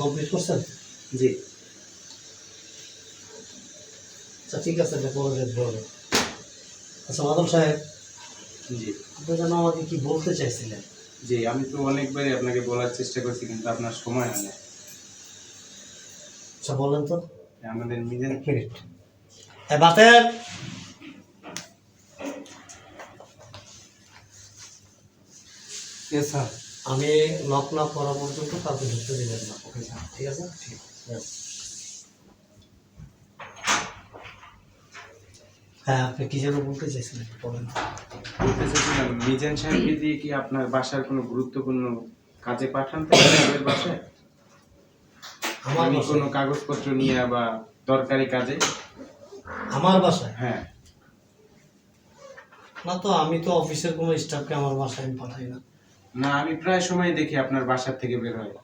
Complete করছেন? জি। আচ্ছা ঠিক আছে, এটা পরে দেখবো। আচ্ছা মাদল সাহেব, জি। আপনি যেন আমাকে কি বলতে চাইছিলেন? জি, আমি তো অনেকবারই আপনাকে বলার চেষ্টা করছি কিন্তু আপনার সময় হয় না। আচ্ছা বলেন তো। আমাদের মিজান এক মিনিট। হ্যাঁ বাতেন। স্যার। আমি লক না করা পর্যন্ত কাউকে ঢুকতে দিবেন না। Okay sir. ঠিক আছে? Yes. হ্যাঁ আপনি কি যেন বলতে চাইছিলেন বলেন। বলতে চাইছিলাম মিজান সাহেবকে দিয়ে কি আপনার বাসার কোনো গুরুত্বপূর্ণ কাজে পাঠান তো সাহেবের বাসায়? আমার আমি বাসায়? কোনো কাগজপত্র নিয়ে বা দরকারি কাজে? আমার বাসায়? হ্যাঁ। না তো, আমি তো অফিসের কোনো স্টাফকে আমার বাসায় আমি পাঠাই না। না, আমি প্রায় সময় দেখি আপনার বাসার থেকে বের হয়।